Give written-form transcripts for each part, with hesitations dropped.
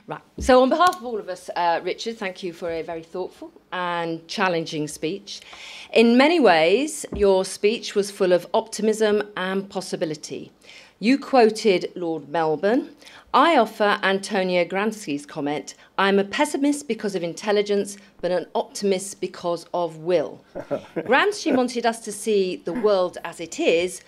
Right. So on behalf of all of us, Richard, thank you for a very thoughtful and challenging speech. In many ways, your speech was full of optimism and possibility. You quoted Lord Melbourne. I offer Antonio Gramsci's comment, I'm a pessimist because of intelligence, but an optimist because of will. Gramsci wanted us to see the world as it is,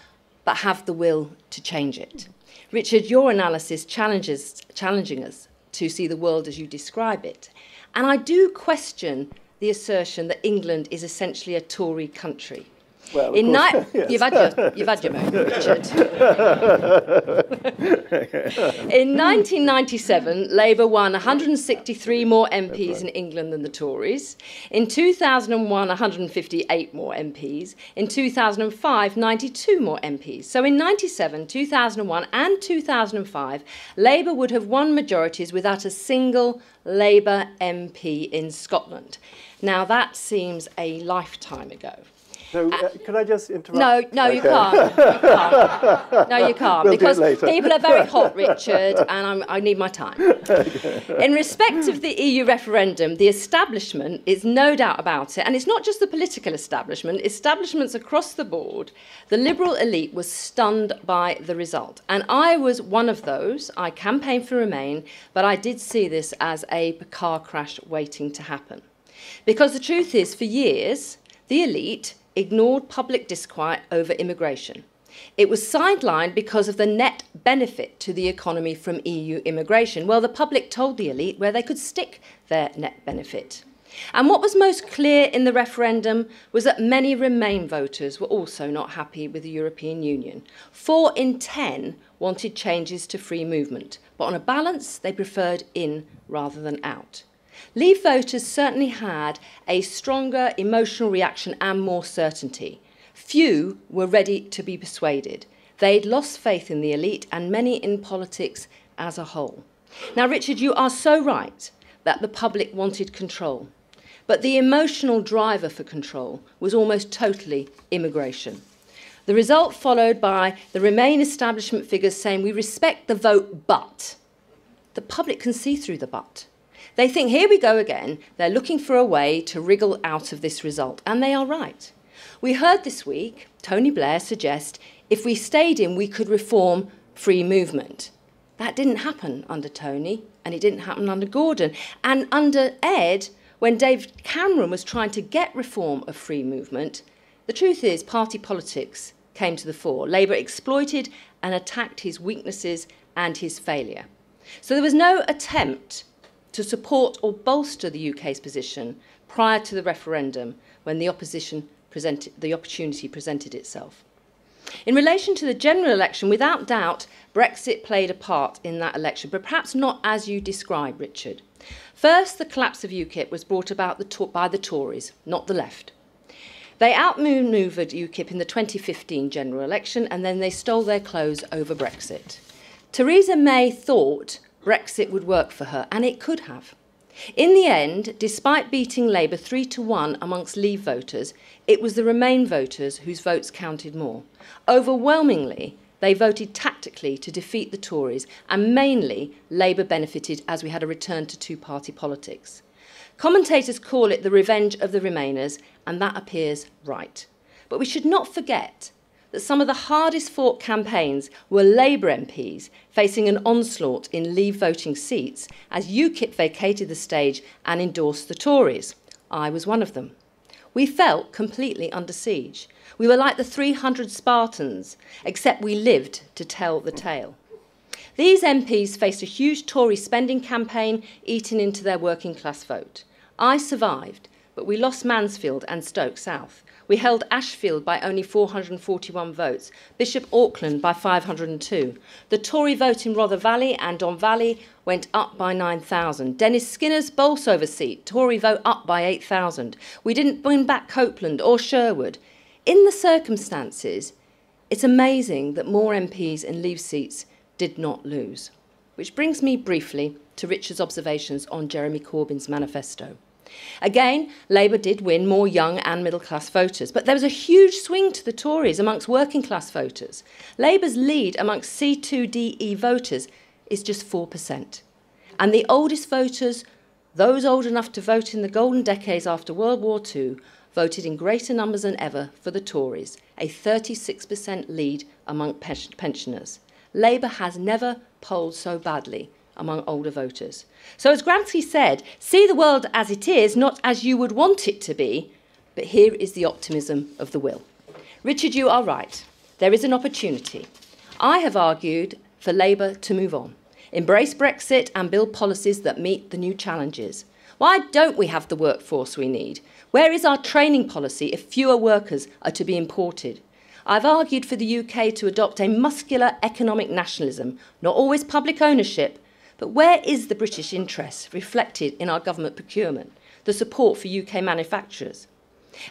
but have the will to change it. Richard, your analysis challenging us to see the world as you describe it. And I do question the assertion that England is essentially a Tory country. Well, yes. You've had your moment, Richard. In 1997, Labour won 163 more MPs in England than the Tories. In 2001, 158 more MPs. In 2005, 92 more MPs. So in 97, 2001 and 2005, Labour would have won majorities without a single Labour MP in Scotland. Now, that seems a lifetime ago. So, can I just interrupt? No, you can't. No, you can't. We'll because do it later. people are very hot, Richard, and I need my time. In respect of the EU referendum, the establishment is no doubt about it, and it's not just the political establishment, establishments across the board. The Liberal elite was stunned by the result, and I was one of those. I campaigned for Remain, but I did see this as a car crash waiting to happen. Because the truth is, for years, the elite ignored public disquiet over immigration. It was sidelined because of the net benefit to the economy from EU immigration. Well, the public told the elite where they could stick their net benefit. And what was most clear in the referendum was that many Remain voters were also not happy with the European Union. 4 in 10 wanted changes to free movement, but on a balance, they preferred in rather than out. Leave voters certainly had a stronger emotional reaction and more certainty. Few were ready to be persuaded. They'd lost faith in the elite and many in politics as a whole. Now, Richard, you are so right that the public wanted control. But the emotional driver for control was almost totally immigration. The result followed by the Remain establishment figures saying, we respect the vote, but. The public can see through the but. They think, here we go again. They're looking for a way to wriggle out of this result. And they are right. We heard this week Tony Blair suggest if we stayed in, we could reform free movement. That didn't happen under Tony, and it didn't happen under Gordon. And under Ed, when David Cameron was trying to get reform of free movement, the truth is party politics came to the fore. Labour exploited and attacked his weaknesses and his failure. So there was no attempt to support or bolster the UK's position prior to the referendum when the opportunity presented itself. In relation to the general election, without doubt, Brexit played a part in that election, but perhaps not as you describe, Richard. First, the collapse of UKIP was brought about by the Tories, not the left. They outmanoeuvred UKIP in the 2015 general election, and then they stole their clothes over Brexit. Theresa May thought Brexit would work for her, and it could have. In the end, despite beating Labour 3-1 amongst Leave voters, it was the Remain voters whose votes counted more. Overwhelmingly, they voted tactically to defeat the Tories, and mainly Labour benefited as we had a return to two-party politics. Commentators call it the revenge of the Remainers, and that appears right. But we should not forget that some of the hardest fought campaigns were Labour MPs facing an onslaught in Leave voting seats as UKIP vacated the stage and endorsed the Tories. I was one of them. We felt completely under siege. We were like the 300 Spartans, except we lived to tell the tale. These MPs faced a huge Tory spending campaign eating into their working class vote. I survived, but we lost Mansfield and Stoke South. We held Ashfield by only 441 votes, Bishop Auckland by 502. The Tory vote in Rother Valley and Don Valley went up by 9,000. Dennis Skinner's Bolsover seat, Tory vote up by 8,000. We didn't win back Copeland or Sherwood. In the circumstances, it's amazing that more MPs in Leave seats did not lose. Which brings me briefly to Richard's observations on Jeremy Corbyn's manifesto. Again, Labour did win more young and middle-class voters, but there was a huge swing to the Tories amongst working-class voters. Labour's lead amongst C2DE voters is just 4%. And the oldest voters, those old enough to vote in the golden decades after World War II, voted in greater numbers than ever for the Tories, a 36% lead among pensioners. Labour has never polled so badly among older voters. So as Gramsci said, see the world as it is, not as you would want it to be, but here is the optimism of the will. Richard, you are right. There is an opportunity. I have argued for Labour to move on, embrace Brexit and build policies that meet the new challenges. Why don't we have the workforce we need? Where is our training policy if fewer workers are to be imported? I've argued for the UK to adopt a muscular economic nationalism, not always public ownership, but where is the British interest reflected in our government procurement, the support for UK manufacturers?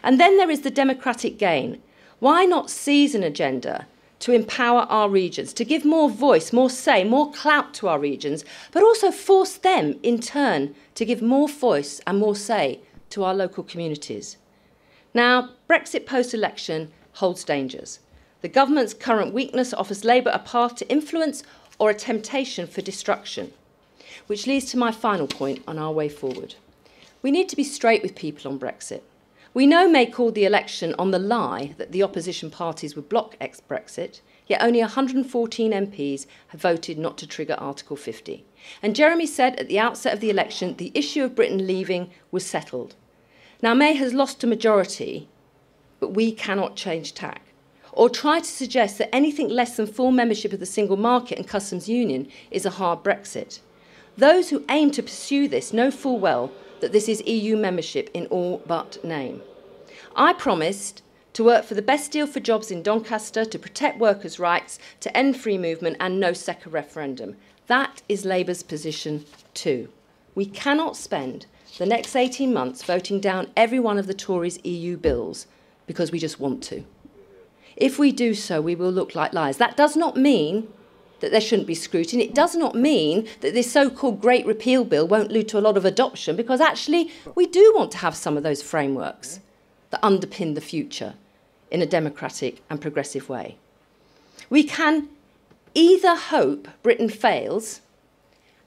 And then there is the democratic gain. Why not seize an agenda to empower our regions, to give more voice, more say, more clout to our regions, but also force them, in turn, to give more voice and more say to our local communities? Now, Brexit post-election holds dangers. The government's current weakness offers Labour a path to influence or a temptation for destruction, which leads to my final point on our way forward. We need to be straight with people on Brexit. We know May called the election on the lie that the opposition parties would block ex-Brexit, yet only 114 MPs have voted not to trigger Article 50. And Jeremy said at the outset of the election the issue of Britain leaving was settled. Now, May has lost a majority, but we cannot change tack or try to suggest that anything less than full membership of the single market and customs union is a hard Brexit. Those who aim to pursue this know full well that this is EU membership in all but name. I promised to work for the best deal for jobs in Doncaster, to protect workers' rights, to end free movement and no second referendum. That is Labour's position too. We cannot spend the next 18 months voting down every one of the Tories' EU bills because we just want to. If we do so, we will look like liars. That does not mean that there shouldn't be scrutiny. It does not mean that this so-called Great Repeal Bill won't lead to a lot of adoption, because actually we do want to have some of those frameworks that underpin the future in a democratic and progressive way. We can either hope Britain fails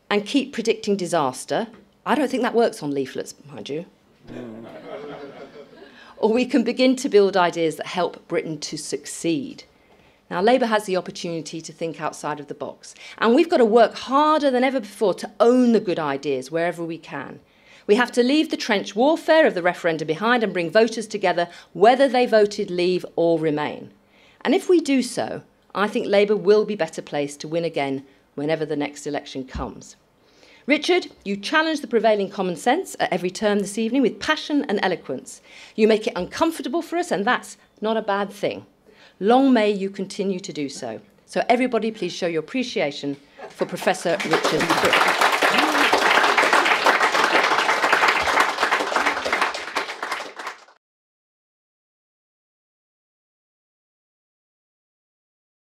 and keep predicting disaster. I don't think that works on leaflets, mind you. Or we can begin to build ideas that help Britain to succeed. Now, Labour has the opportunity to think outside of the box, and we've got to work harder than ever before to own the good ideas wherever we can. We have to leave the trench warfare of the referendum behind and bring voters together, whether they voted leave or remain. And if we do so, I think Labour will be better placed to win again whenever the next election comes. Richard, you challenge the prevailing common sense at every turn this evening with passion and eloquence. You make it uncomfortable for us, and that's not a bad thing. Long may you continue to do so. So everybody, please show your appreciation for Professor Richard Brooke.